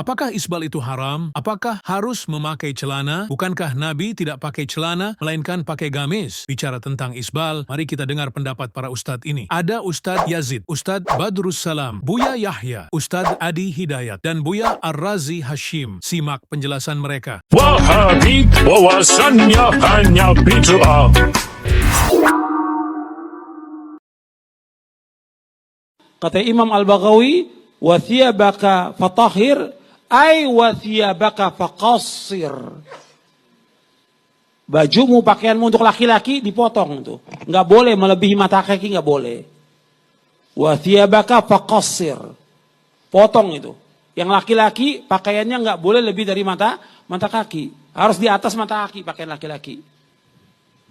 Apakah isbal itu haram? Apakah harus memakai celana? Bukankah Nabi tidak pakai celana, melainkan pakai gamis? Bicara tentang isbal, mari kita dengar pendapat para ustadz ini. Ada Ustadz Yazid, Ustadz Badrus Salam, Buya Yahya, Ustadz Adi Hidayat, dan Buya Ar-Razi Hashim. Simak penjelasan mereka. Wahabi, wawasannya hanya bid'ah. Kata Imam Al-Baghawi, wa thiyabaka fatahhir ay wa thiyabaka faqassir. Bajumu, pakaianmu untuk laki-laki dipotong tuh. Enggak boleh melebihi mata kaki, enggak boleh. Wa thiyabaka faqassir. Potong itu. Yang laki-laki pakaiannya enggak boleh lebih dari mata kaki. Harus di atas mata kaki pakaian laki-laki.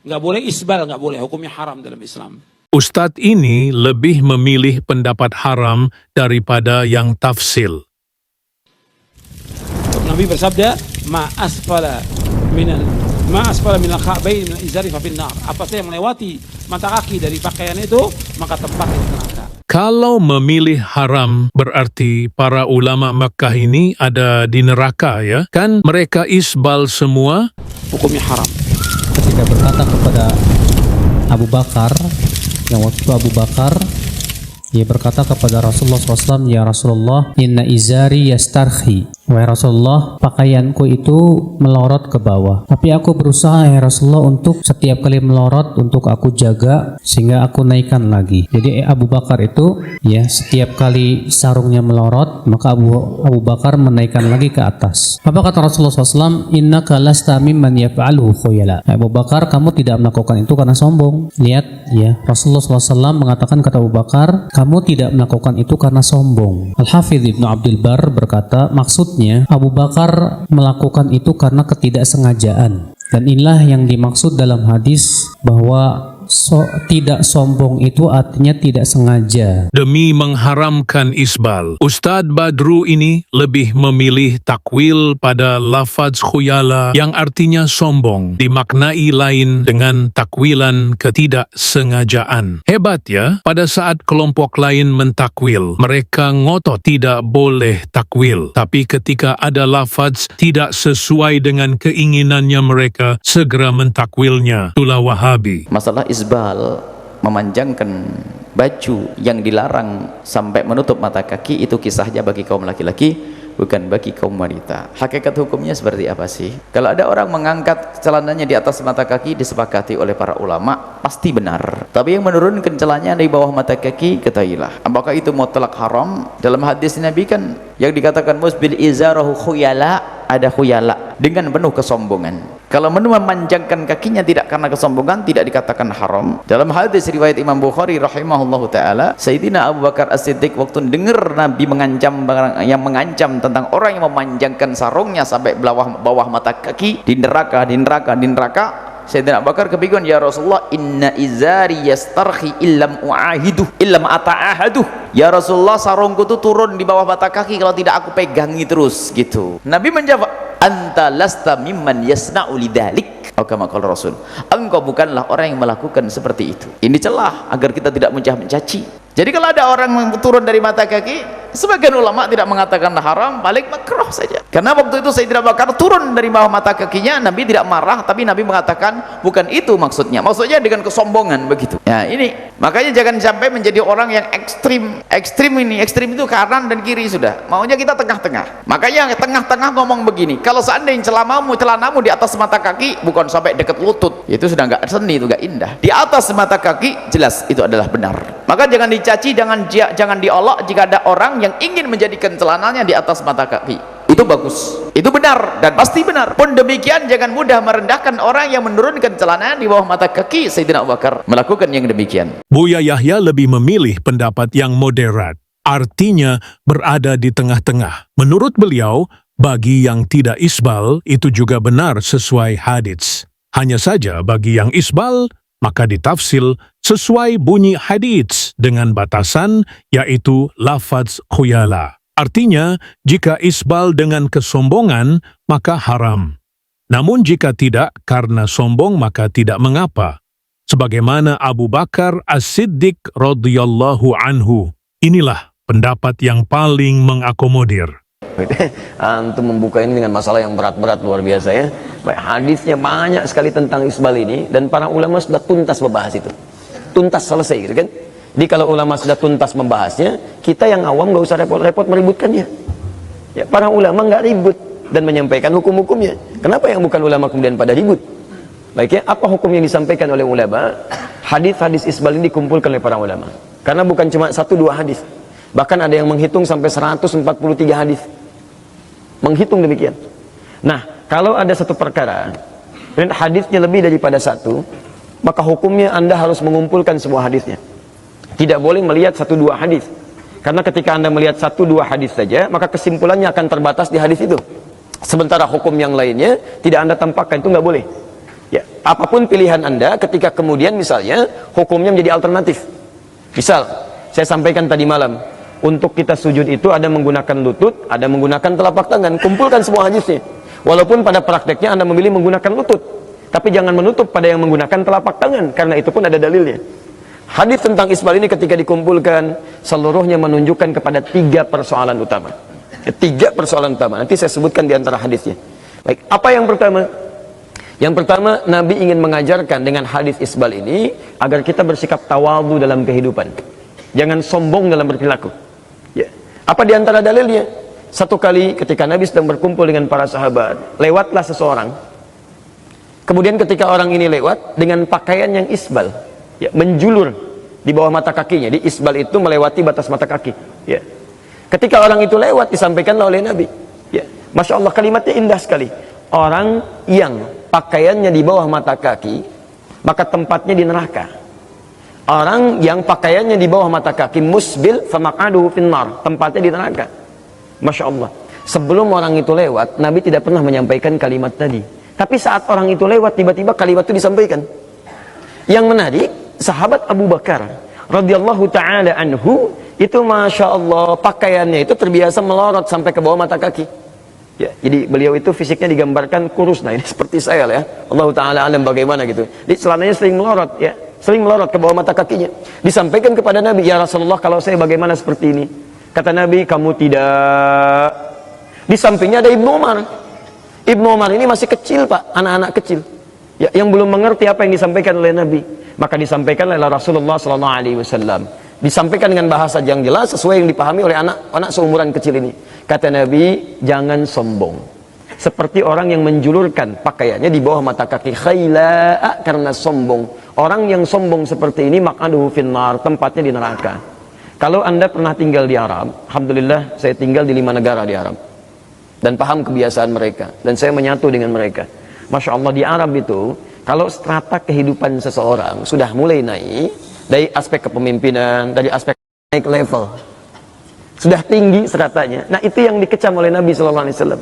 Enggak boleh isbal, enggak boleh. Hukumnya haram dalam Islam. Ustadz ini lebih memilih pendapat haram daripada yang tafsil. Nabi bersabda, ma asfala minal ka'bayn minal izari fa finnar. Apa saja yang melewati mata kaki dari pakaian itu, maka tempatnya di neraka. Kalau memilih haram berarti para ulama Makkah ini ada di neraka ya? Kan mereka isbal semua? Hukumnya haram. Ketika berkata kepada Abu Bakar, yang waktu itu Abu Bakar dia berkata kepada Rasulullah SAW, ya Rasulullah, inna izari yastarhi. Wahai Rasulullah, pakaianku itu melorot ke bawah. Tapi aku berusaha, ya Rasulullah, untuk setiap kali melorot, untuk aku jaga, sehingga aku naikkan lagi. Jadi Abu Bakar itu, ya, setiap kali sarungnya melorot, maka Abu Bakar menaikkan lagi ke atas. Apa kata Rasulullah SAW? Innaka lasta mimman yaf'aluhu khuyala. Abu Bakar, kamu tidak melakukan itu karena sombong. Lihat, ya, Rasulullah SAW mengatakan kata Abu Bakar, kamu tidak melakukan itu karena sombong. Al-Hafidh Ibnu Abdul Bar berkata, maksudnya Abu Bakar melakukan itu karena ketidaksengajaan. Dan inilah yang dimaksud dalam hadis bahwa tidak sombong itu artinya tidak sengaja. Demi mengharamkan isbal, Ustadz Badru ini lebih memilih takwil pada lafaz khuyala yang artinya sombong, dimaknai lain dengan takwilan ketidaksengajaan. Hebat ya, pada saat kelompok lain mentakwil, mereka ngotot tidak boleh takwil. Tapi ketika ada lafaz tidak sesuai dengan keinginannya mereka, segera mentakwilnya. Itulah Wahabi. Masalah isbal, memanjangkan baju yang dilarang sampai menutup mata kaki, itu kisahnya bagi kaum laki-laki, bukan bagi kaum wanita. Hakikat hukumnya seperti apa sih? Kalau ada orang mengangkat celananya di atas mata kaki, disepakati oleh para ulama pasti benar. Tapi yang menurunkan celananya di bawah mata kaki, ketahuilah, apakah itu mutlak haram? Dalam hadis Nabi kan yang dikatakan musbil izarahu khuyala, ada khuyala dengan penuh kesombongan. Kalau memanjangkan kakinya tidak karena kesombongan, tidak dikatakan haram. Dalam hadis riwayat Imam Bukhari rahimahullahu taala, Sayyidina Abu Bakar As-Siddiq waktu dengar Nabi mengancam tentang orang yang memanjangkan sarungnya sampai bawah mata kaki di neraka, Sayyidina Abu Bakar kebingungan, ya Rasulullah, inna izari yastarhi illam ata'ahaduh. Ya Rasulullah, sarungku itu turun di bawah mata kaki kalau tidak aku pegangi terus, gitu. Nabi menjawab, anta lasta mimman yasna'u lidhalik. Kama qala Rasul, engkau bukanlah orang yang melakukan seperti itu. Ini celah agar kita tidak mencaci. Jadi kalau ada orang yang turun dari mata kaki, sebagian ulama tidak mengatakan haram, paling makruh saja. Karena waktu itu Sayyidina Abu Bakar turun dari bawah mata kakinya, Nabi tidak marah, tapi Nabi mengatakan bukan itu maksudnya. Maksudnya dengan kesombongan begitu. Ya, ini makanya jangan sampai menjadi orang yang ekstrim. Ekstrim itu kanan dan kiri sudah. Maunya kita tengah-tengah. Makanya tengah-tengah ngomong begini. Kalau seandainya celanamu di atas mata kaki, bukan sampai dekat lutut, itu sudah nggak seni, itu nggak indah. Di atas mata kaki jelas itu adalah benar. Maka jangan dicaci, jangan diolok jika ada orang yang ingin menjadikan celananya di atas mata kaki. Itu bagus, itu benar dan pasti benar. Pun demikian jangan mudah merendahkan orang yang menurunkan celananya di bawah mata kaki. Sayyidina Abu Bakar melakukan yang demikian. Buya Yahya lebih memilih pendapat yang moderat, artinya berada di tengah-tengah. Menurut beliau, bagi yang tidak isbal itu juga benar sesuai hadits. Hanya saja bagi yang isbal, maka ditafsil sesuai bunyi hadits dengan batasan, yaitu lafaz khuyala. Artinya, jika isbal dengan kesombongan, maka haram. Namun jika tidak karena sombong, maka tidak mengapa. Sebagaimana Abu Bakar As-Siddiq radhiyallahu anhu. Inilah pendapat yang paling mengakomodir. Antum membuka ini dengan masalah yang berat-berat luar biasa ya. Baik, hadisnya banyak sekali tentang isbal ini, dan para ulama sudah tuntas membahas itu. Tuntas, selesai gitu kan. Jadi kalau ulama sudah tuntas membahasnya, kita yang awam nggak usah repot-repot meributkannya. Ya, para ulama nggak ribut dan menyampaikan hukum-hukumnya. Kenapa yang bukan ulama kemudian pada ribut? Baik ya, apa hukum yang disampaikan oleh ulama? Hadis-hadis isbal ini dikumpulkan oleh para ulama. Karena bukan cuma 1-2 hadis. Bahkan ada yang menghitung sampai 143 hadis. Menghitung demikian. Nah, kalau ada satu perkara dan hadisnya lebih daripada 1, maka hukumnya Anda harus mengumpulkan sebuah hadisnya. Tidak boleh melihat 1-2 hadis. Karena ketika Anda melihat 1-2 hadis saja, maka kesimpulannya akan terbatas di hadis itu. Sementara hukum yang lainnya tidak Anda tampakkan, itu nggak boleh. Ya, apapun pilihan Anda, ketika kemudian misalnya hukumnya menjadi alternatif. Misal, saya sampaikan tadi malam, untuk kita sujud itu ada menggunakan lutut, ada menggunakan telapak tangan. Kumpulkan semua hadisnya. Walaupun pada prakteknya Anda memilih menggunakan lutut, tapi jangan menutup pada yang menggunakan telapak tangan, karena itu pun ada dalilnya. Hadis tentang isbal ini ketika dikumpulkan, seluruhnya menunjukkan kepada 3 persoalan utama. 3 persoalan utama. Nanti saya sebutkan di antara hadisnya. Baik, apa yang pertama? Yang pertama, Nabi ingin mengajarkan dengan hadis isbal ini agar kita bersikap tawadhu dalam kehidupan. Jangan sombong dalam berperilaku. Ya. Apa di antara dalilnya? Satu kali ketika Nabi sedang berkumpul dengan para sahabat, lewatlah seseorang. Kemudian ketika orang ini lewat dengan pakaian yang isbal, ya, menjulur di bawah mata kakinya. Di isbal itu melewati batas mata kaki. Ya. Ketika orang itu lewat, disampaikanlah oleh Nabi. Ya. Masya Allah, kalimatnya indah sekali. Orang yang pakaiannya di bawah mata kaki, maka tempatnya di neraka. Orang yang pakaiannya di bawah mata kaki, musbil famaqaduhu finnar, tempatnya di neraka. Masya Allah. Sebelum orang itu lewat, Nabi tidak pernah menyampaikan kalimat tadi. Tapi saat orang itu lewat, tiba-tiba kalimat itu disampaikan. Yang menarik, sahabat Abu Bakar radhiyallahu taala anhu itu Masya Allah, pakaiannya itu terbiasa melorot sampai ke bawah mata kaki. Ya, jadi beliau itu fisiknya digambarkan kurus. Nah, ini seperti saya lah ya. Allah taala alam bagaimana gitu. Jadi celananya sering melorot ya, sering melorot ke bawah mata kakinya. Disampaikan kepada Nabi, "Ya Rasulullah, kalau saya bagaimana seperti ini?" Kata Nabi, "Kamu tidak." Di sampingnya ada Ibnu Umar. Ibnu Umar ini masih kecil, Pak, anak-anak kecil. Ya, yang belum mengerti apa yang disampaikan oleh Nabi. Maka disampaikan oleh Rasulullah sallallahu alaihi wasallam. Disampaikan dengan bahasa yang jelas sesuai yang dipahami oleh anak seumuran kecil ini. Kata Nabi, jangan sombong. Seperti orang yang menjulurkan pakaiannya di bawah mata kaki, khaila'a, karena sombong. Orang yang sombong seperti ini maq'aduhu finnar, tempatnya di neraka. Kalau Anda pernah tinggal di Arab, alhamdulillah saya tinggal di 5 negara di Arab. Dan paham kebiasaan mereka, dan saya menyatu dengan mereka. Masya Allah, di Arab itu, kalau strata kehidupan seseorang sudah mulai naik, dari aspek kepemimpinan, dari aspek naik level, sudah tinggi stratanya. Nah, itu yang dikecam oleh Nabi SAW.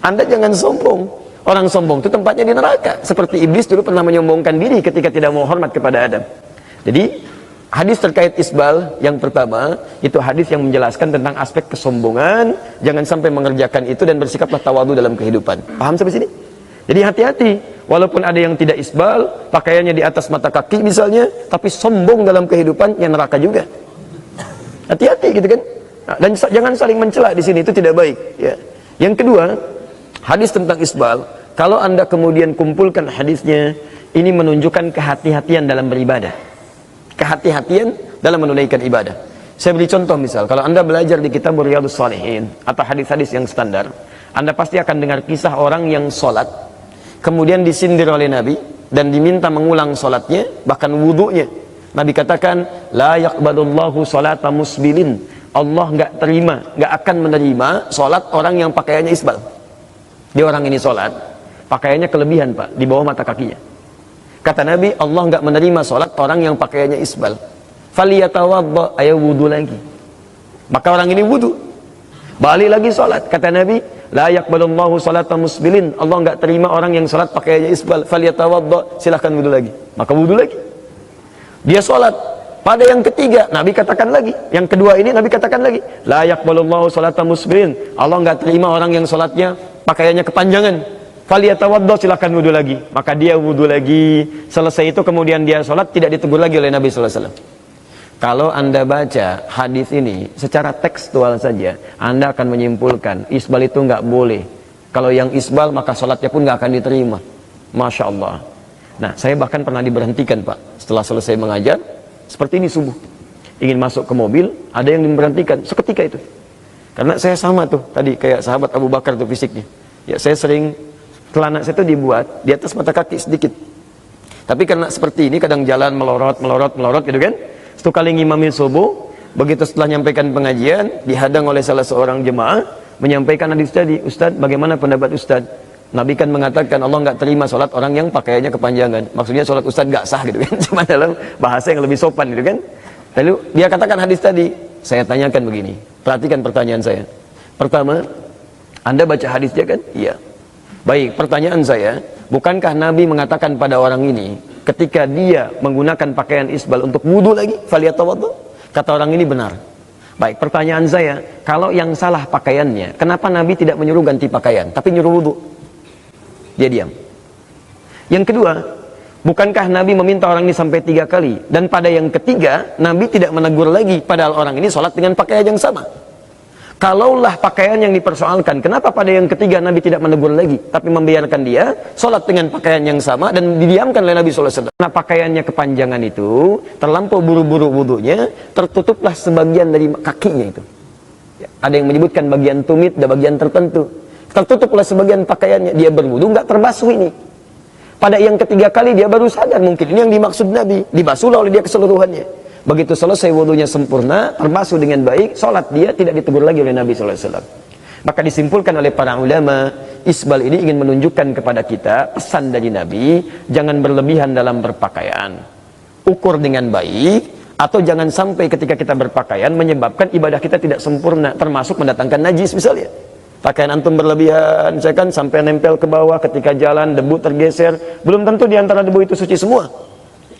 Anda jangan sombong. Orang sombong itu tempatnya di neraka. Seperti iblis dulu pernah menyombongkan diri ketika tidak mau hormat kepada Adam. Jadi, hadis terkait isbal yang pertama, itu hadis yang menjelaskan tentang aspek kesombongan. Jangan sampai mengerjakan itu dan bersikaplah tawadhu dalam kehidupan. Paham sampai sini? Jadi hati-hati. Walaupun ada yang tidak isbal, pakaiannya di atas mata kaki misalnya, tapi sombong dalam kehidupan, yang neraka juga. Hati-hati gitu kan. Nah, dan jangan saling mencela di sini, itu tidak baik. Ya. Yang kedua, hadis tentang isbal. Kalau Anda kemudian kumpulkan hadisnya, ini menunjukkan kehati-hatian dalam beribadah. Kehati-hatian dalam menunaikan ibadah. Saya beri contoh misal, kalau Anda belajar di kitab Riyadhus Shalihin atau hadis-hadis yang standar, Anda pasti akan dengar kisah orang yang sholat, kemudian disindir oleh Nabi dan diminta mengulang sholatnya, bahkan wudhunya. Nabi katakan, la yaqbadullahu sholata musbilin. Allah nggak terima, nggak akan menerima sholat orang yang pakaiannya isbal. Dia orang ini sholat, pakaiannya kelebihan, Pak, di bawah mata kakinya. Kata Nabi, Allah nggak menerima sholat orang yang pakaiannya isbal. Faliyatawadda, ayo wudhu lagi. Maka orang ini wudhu, balik lagi sholat. Kata Nabi, la yaqbalullahu sholata musbilin. Allah nggak terima orang yang sholat pakaiannya isbal. Faliyatawadda, silahkan wudhu lagi. Maka wudhu lagi. Dia sholat. Pada yang ketiga, Nabi katakan lagi. Yang kedua ini Nabi katakan lagi, la yaqbalullahu sholata musbilin. Allah nggak terima orang yang sholatnya pakaiannya kepanjangan. Faliyatawadda, silahkan wudhu lagi. Maka dia wudhu lagi. Selesai itu kemudian dia sholat, tidak ditegur lagi oleh Nabi SAW. Kalau Anda baca hadis ini secara tekstual saja, Anda akan menyimpulkan isbal itu nggak boleh. Kalau yang isbal maka sholatnya pun nggak akan diterima. Masya Allah. Nah, saya bahkan pernah diberhentikan, Pak. Setelah selesai mengajar, seperti ini subuh. Ingin masuk ke mobil, ada yang diberhentikan seketika itu. Karena saya sama tuh, tadi kayak sahabat Abu Bakar tuh fisiknya. Ya, saya sering, celana saya tuh dibuat di atas mata kaki sedikit. Tapi karena seperti ini, kadang jalan melorot gitu kan. Satu kali ngimamin subuh, begitu setelah menyampaikan pengajian, dihadang oleh salah seorang jemaah, menyampaikan hadis tadi, Ustadz, bagaimana pendapat Ustadz? Nabi kan mengatakan Allah nggak terima sholat orang yang pakaiannya kepanjangan. Maksudnya sholat Ustadz nggak sah gitu kan, cuma dalam bahasa yang lebih sopan gitu kan. Lalu dia katakan hadis tadi, saya tanyakan begini, perhatikan pertanyaan saya. Pertama, Anda baca hadisnya kan? Iya. Baik, pertanyaan saya, bukankah Nabi mengatakan pada orang ini, ketika dia menggunakan pakaian isbal untuk wudhu lagi, faliyatawaddu? Kata orang ini benar. Baik, pertanyaan saya, kalau yang salah pakaiannya, kenapa Nabi tidak menyuruh ganti pakaian, tapi nyuruh wudhu? Dia diam. Yang kedua, bukankah Nabi meminta orang ini sampai 3 kali, dan pada yang ketiga, Nabi tidak menegur lagi, padahal orang ini sholat dengan pakaian yang sama? Kalaulah pakaian yang dipersoalkan, kenapa pada yang ketiga Nabi tidak menegur lagi, tapi membiarkan dia sholat dengan pakaian yang sama dan didiamkan oleh Nabi SAW? Karena pakaiannya kepanjangan itu, terlampau buru-buru wudunya, tertutuplah sebagian dari kakinya itu. Ya, ada yang menyebutkan bagian tumit dan bagian tertentu. Tertutuplah sebagian pakaiannya, dia berwudu, nggak terbasuh ini. Pada yang ketiga kali dia baru sadar, mungkin ini yang dimaksud Nabi, dibasuhlah oleh dia keseluruhannya. Begitu selesai wudunya sempurna, terbasuh dengan baik, sholat dia tidak ditegur lagi oleh Nabi SAW. Maka disimpulkan oleh para ulama, isbal ini ingin menunjukkan kepada kita pesan dari Nabi, jangan berlebihan dalam berpakaian, ukur dengan baik, atau jangan sampai ketika kita berpakaian menyebabkan ibadah kita tidak sempurna, termasuk mendatangkan najis misalnya. Pakaian antum berlebihan, saya kan sampai nempel ke bawah ketika jalan, debu tergeser, belum tentu diantara debu itu suci semua.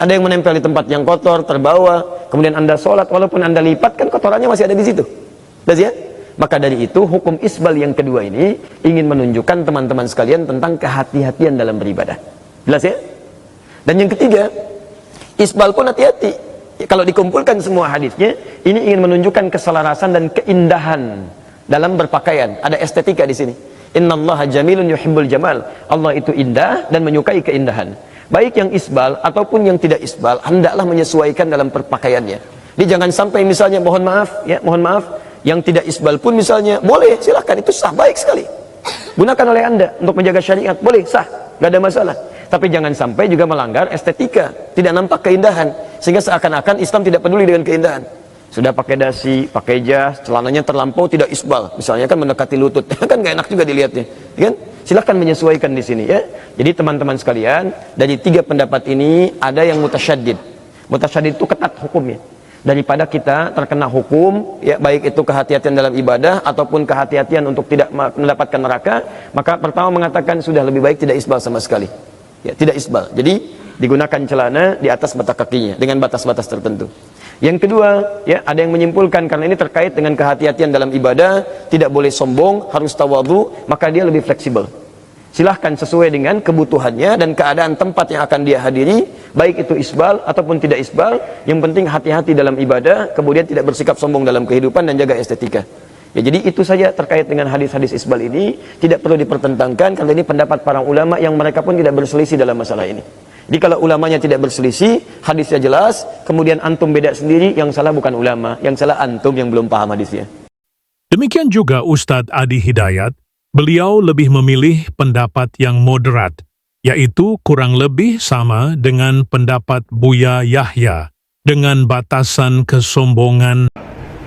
Ada yang menempel di tempat yang kotor, terbawa, kemudian Anda sholat, walaupun Anda lipat, kan kotorannya masih ada di situ. Jelas ya? Maka dari itu, hukum isbal yang kedua ini ingin menunjukkan teman-teman sekalian tentang kehati-hatian dalam beribadah. Jelas ya? Dan yang ketiga, isbal pun hati-hati. Kalau dikumpulkan semua hadisnya, ini ingin menunjukkan keselarasan dan keindahan dalam berpakaian. Ada estetika di sini. Innallaha jamilun yuhibbul jamal. Allah itu indah dan menyukai keindahan. Baik yang isbal ataupun yang tidak isbal, hendaklah menyesuaikan dalam perpakaiannya. Jadi jangan sampai misalnya mohon maaf, yang tidak isbal pun misalnya boleh, silahkan, itu sah, baik sekali. Gunakan oleh Anda untuk menjaga syariat, boleh, sah, nggak ada masalah. Tapi jangan sampai juga melanggar estetika, tidak nampak keindahan, sehingga seakan-akan Islam tidak peduli dengan keindahan. Sudah pakai dasi, pakai jas, celananya terlampau tidak isbal, misalnya kan mendekati lutut, kan nggak enak juga dilihatnya, kan? Silahkan menyesuaikan di sini ya. Jadi teman-teman sekalian, dari 3 pendapat ini ada yang mutasyaddid. Mutasyaddid itu ketat hukumnya. Daripada kita terkena hukum, ya baik itu kehati-hatian dalam ibadah ataupun kehati-hatian untuk tidak mendapatkan neraka, maka pertama mengatakan sudah lebih baik tidak isbal sama sekali. Ya, tidak isbal. Jadi digunakan celana di atas mata kakinya dengan batas-batas tertentu. Yang kedua, ya ada yang menyimpulkan karena ini terkait dengan kehati-hatian dalam ibadah, tidak boleh sombong, harus tawadhu, maka dia lebih fleksibel. Silahkan sesuai dengan kebutuhannya dan keadaan tempat yang akan dia hadiri, baik itu isbal ataupun tidak isbal, yang penting hati-hati dalam ibadah, kemudian tidak bersikap sombong dalam kehidupan dan jaga estetika. Ya, jadi itu saja terkait dengan hadis-hadis isbal ini, tidak perlu dipertentangkan karena ini pendapat para ulama yang mereka pun tidak berselisih dalam masalah ini. Jadi kalau ulamanya tidak berselisih, hadisnya jelas, kemudian antum beda sendiri, yang salah bukan ulama, yang salah antum yang belum paham hadisnya. Demikian juga Ustadz Adi Hidayat, beliau lebih memilih pendapat yang moderat, yaitu kurang lebih sama dengan pendapat Buya Yahya, dengan batasan kesombongan.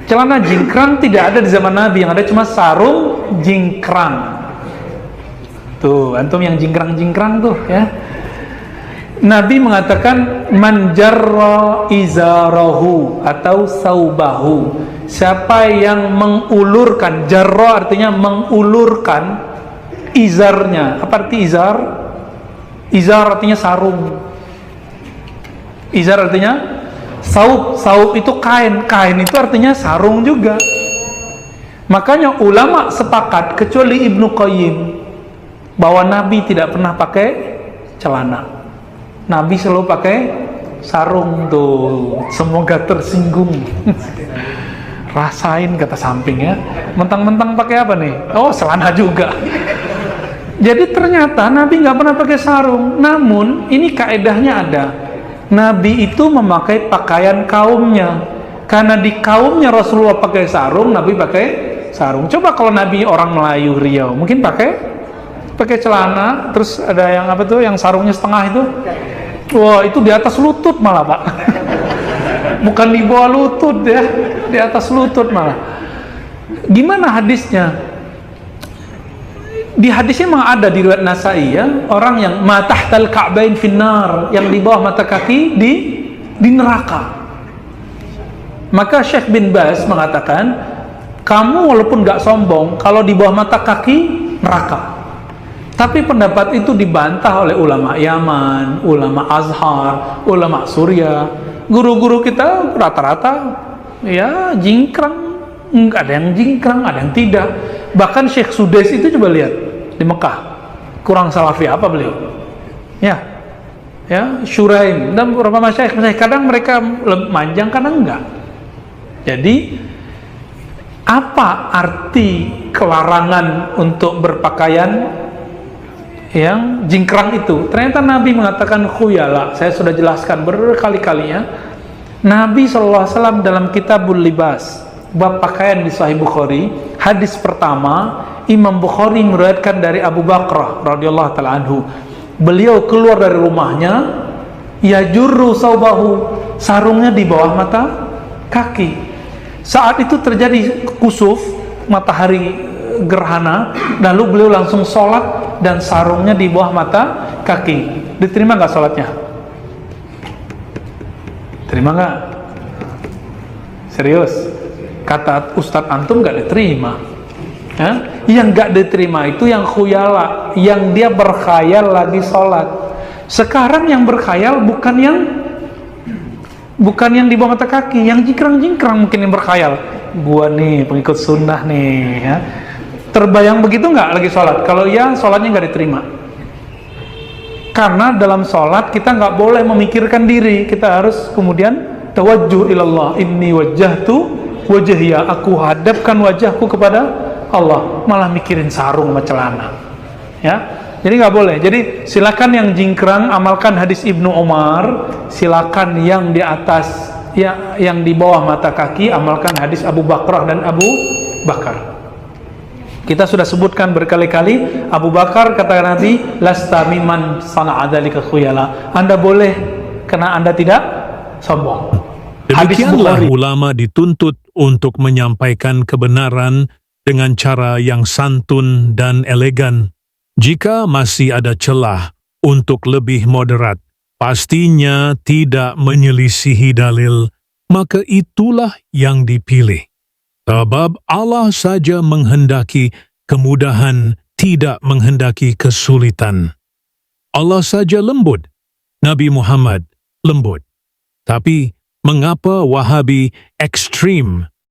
Celana jingkrang tidak ada di zaman Nabi, yang ada cuma sarung jingkrang. Tuh, antum yang jingkrang-jingkrang tuh ya. Nabi mengatakan man jarra izarahu atau saubahu, siapa yang mengulurkan, jarra artinya mengulurkan izarnya. Apa arti izar? Izar artinya sarung, izar artinya saub. Saub itu kain, kain itu artinya sarung juga. Makanya ulama sepakat kecuali Ibnu Qayyim bahwa Nabi tidak pernah pakai celana. Nabi selalu pakai sarung tuh, semoga tersinggung. Rasain kata samping ya, mentang-mentang pakai apa nih? Oh, celana juga. Jadi ternyata Nabi nggak pernah pakai sarung. Namun ini kaedahnya ada. Nabi itu memakai pakaian kaumnya. Karena di kaumnya Rasulullah pakai sarung, Nabi pakai sarung. Coba kalau Nabi orang Melayu Riau, mungkin pakai celana, terus ada yang apa tuh, yang sarungnya setengah itu. Wah, itu di atas lutut malah, Pak. Bukan di bawah lutut ya, di atas lutut malah. Gimana hadisnya? Di hadisnya memang ada di riwayat Nasai ya, orang yang matahtal ka'bain finnar, yang di bawah mata kaki di neraka. Maka Syekh bin Baz mengatakan, kamu walaupun gak sombong, kalau di bawah mata kaki neraka. Tapi pendapat itu dibantah oleh ulama Yaman, ulama Azhar, ulama Suriah. Guru-guru kita rata-rata ya jingkrang, ada yang jingkrang, ada yang tidak. Bahkan Syekh Sudais itu coba lihat di Mekah, kurang salafi apa beliau? Ya, Syuraim dan beberapa masyayikh, kadang mereka manjang, kadang enggak. Jadi apa arti kelarangan untuk berpakaian yang jingkrang itu? Ternyata Nabi mengatakan khuyala. Saya sudah jelaskan berkali-kalinya. Nabi SAW dalam Kitabul Libas, bab pakaian di Sahih Bukhari, hadis pertama Imam Bukhari meriwayatkan dari Abu Bakrah radhiyallahu taala anhu. Beliau keluar dari rumahnya, yajurru saubahu, sarungnya di bawah mata kaki. Saat itu terjadi kusuf, matahari gerhana, lalu beliau langsung sholat dan sarungnya di bawah mata kaki. Diterima nggak sholatnya? Terima nggak? Serius? Kata Ustadz antum nggak diterima. Yang nggak diterima itu yang khuyala, yang dia berkhayal lagi sholat. Sekarang yang berkhayal bukan yang di bawah mata kaki, yang jingkrang-jingkrang mungkin yang berkhayal. Gua nih pengikut sunnah nih ya. Terbayang begitu nggak lagi sholat? Kalau iya, sholatnya nggak diterima. Karena dalam sholat kita nggak boleh memikirkan diri, kita harus kemudian tawajjuh ilallah. Inni wajjahtu wajhiya, aku hadapkan wajahku kepada Allah. Malah mikirin sarung sama celana. Ya, jadi nggak boleh. Jadi silakan yang jingkrang amalkan hadis Ibnu Umar. Silakan yang di atas, ya, yang di bawah mata kaki amalkan hadis Abu Bakrah dan Abu Bakar. Kita sudah sebutkan berkali-kali, Abu Bakar kata Nabi, lasta mimman sana'a dzalika khuyala. Anda boleh karena Anda tidak sombong. Demikianlah ulama dituntut untuk menyampaikan kebenaran dengan cara yang santun dan elegan. Jika masih ada celah untuk lebih moderat, pastinya tidak menyelisihi dalil, maka itulah yang dipilih. Sebab Allah saja menghendaki kemudahan, tidak menghendaki kesulitan. Allah saja lembut, Nabi Muhammad lembut. Tapi mengapa Wahabi ekstrim